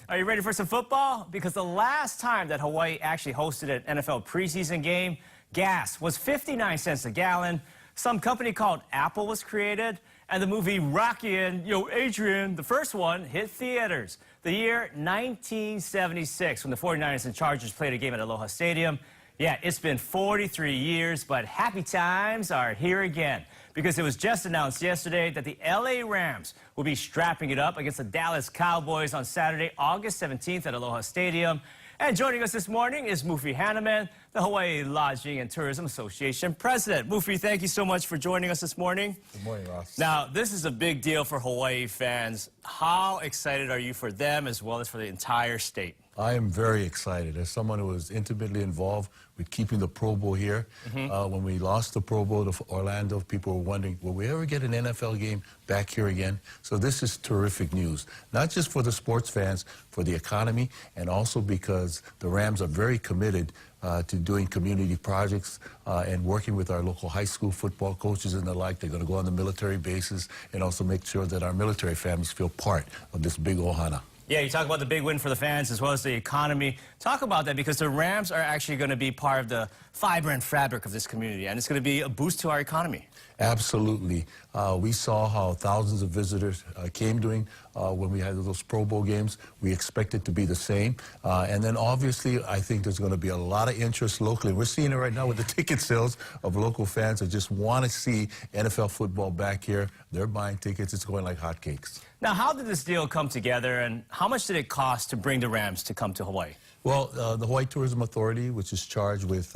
Are you ready for some football? Because the last time that Hawaii actually hosted an NFL preseason game, gas was 59 cents a gallon. Some company called Apple was created, and the movie Rocky and Adrian, the first one, hit theaters. The year 1976, when the 49ers and Chargers played a game at Aloha Stadium. Yeah, it's been 43 years, but happy times are here again, because it was just announced yesterday that the LA Rams will be strapping it up against the Dallas Cowboys on Saturday, August 17th at Aloha Stadium. And joining us this morning is Mufi Hannemann, the Hawaii Lodging and Tourism Association president. Mufi, thank you so much for joining us this morning. Good morning, Ross. Now, this is a big deal for Hawaii fans. How excited are you for them as well as for the entire state? I am very excited. As someone who was intimately involved with keeping the Pro Bowl here, when we lost the Pro Bowl to Orlando, people were wondering, will we ever get an NFL game back here again? So this is terrific news, not just for the sports fans, for the economy, and also because the Rams are very committed to doing community projects and working with our local high school football coaches and the like. They're going to go on the military bases and also make sure that our military families feel part of this big ohana. Yeah, you talk about the big win for the fans as well as the economy. Talk about that, because the Rams are actually going to be part of the vibrant fabric of this community, and it's going to be a boost to our economy. Absolutely. We saw how thousands of visitors came during when we had those Pro Bowl games. We expect it to be the same. And then obviously, I think there's going to be a lot of interest locally. We're seeing it right now with the ticket sales of local fans that just want to see NFL football back here. They're buying tickets. It's going like hotcakes. Now, how did this deal come together, and how much did it cost to bring the Rams to come to Hawaii? Well, the Hawaii Tourism Authority, which is charged with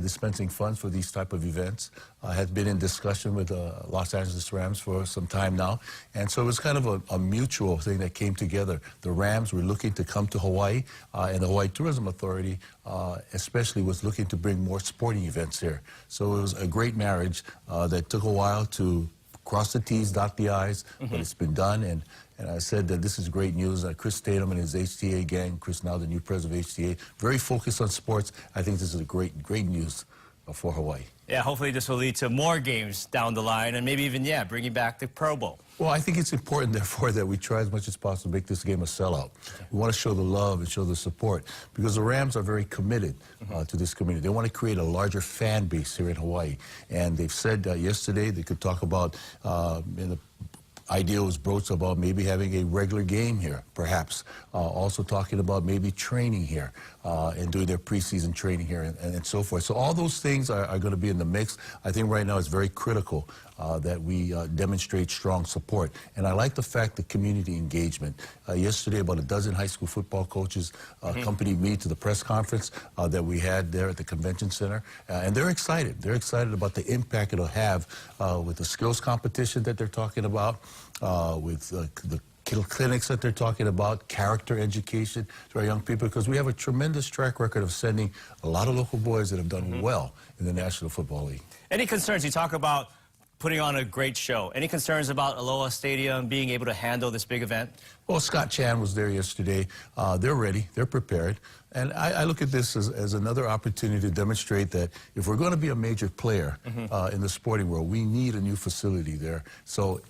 dispensing funds for these type of events, has been in discussion with the Los Angeles Rams for some time now. And so it was kind of a mutual thing that came together. The Rams were looking to come to Hawaii, and the Hawaii Tourism Authority especially was looking to bring more sporting events here. So it was a great marriage that took a while to cross the T's, dot the I's, but it's been done. And I said that this is great news. Chris Tatum and his HTA gang, Chris now the new president of HTA, very focused on sports. I think this is a great news for Hawaii. Yeah, hopefully this will lead to more games down the line and maybe even, bringing back the Pro Bowl. Well, I think it's important, therefore, that we try as much as possible to make this game a sellout. We want to show the love and show the support, because the Rams are very committed to this community. They want to create a larger fan base here in Hawaii. And they've said yesterday they could talk about, in the idea was broached about maybe having a regular game here, perhaps. Also talking about maybe training here and doing their preseason training here and so forth. So all those things are going to be in the mix. I think right now it's very critical that we demonstrate strong support. And I like the fact that community engagement. Yesterday, about a dozen high school football coaches accompanied me to the press conference that we had there at the convention center. And they're excited. They're excited about the impact it'll have with the skills competition that they're talking about, with the clinics that they're talking about, character education to our young people, because we have a tremendous track record of sending a lot of local boys that have done well in the National Football League. Any concerns? You talk about putting on a great show. Any concerns about Aloha Stadium being able to handle this big event? Well, Scott Chan was there yesterday. They're ready. They're prepared. And I look at this as another opportunity to demonstrate that if we're going to be a major player in the sporting world, we need a new facility there. So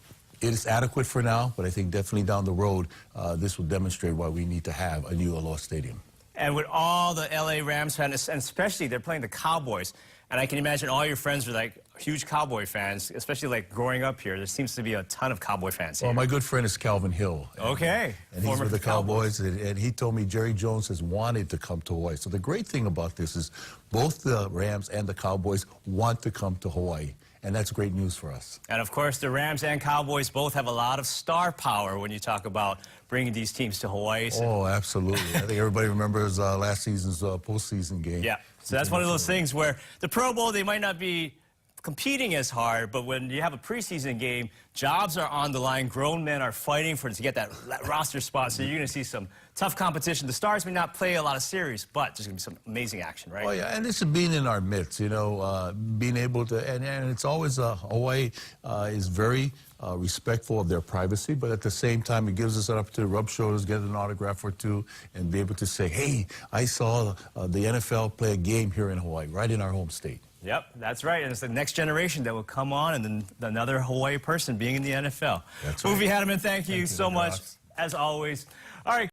it is adequate for now, but I think definitely down the road, this will demonstrate why we need to have a new Aloha Stadium. And with all the LA Rams fans, and especially they're playing the Cowboys, and I can imagine all your friends are like huge Cowboy fans, especially like growing up here. There seems to be a ton of Cowboy fans here. Well, my good friend is Calvin Hill. Okay. And he's with the Cowboys, and he told me Jerry Jones has wanted to come to Hawaii. So the great thing about this is both the Rams and the Cowboys want to come to Hawaii. And that's great news for us. And of course, the Rams and Cowboys both have a lot of star power when you talk about bringing these teams to Hawaii. So. Oh, absolutely. I think everybody remembers last season's postseason game. Yeah, so that's one of those things where the Pro Bowl, they might not be competing as hard, but when you have a preseason game, jobs are on the line. Grown men are fighting to get that roster spot, so you're going to see some tough competition. The Stars may not play a lot of series, but there's going to be some amazing action, right? Oh, yeah, and this is being in our midst, being able to, and it's always, Hawaii is very respectful of their privacy, but at the same time, it gives us an opportunity to rub shoulders, get an autograph or two, and be able to say, hey, I saw the NFL play a game here in Hawaii, right in our home state. Yep, that's right. And it's the next generation that will come on, and then another Hawaii person being in the NFL. That's right. Mufi Hannemann, thank you so much, as always. All right.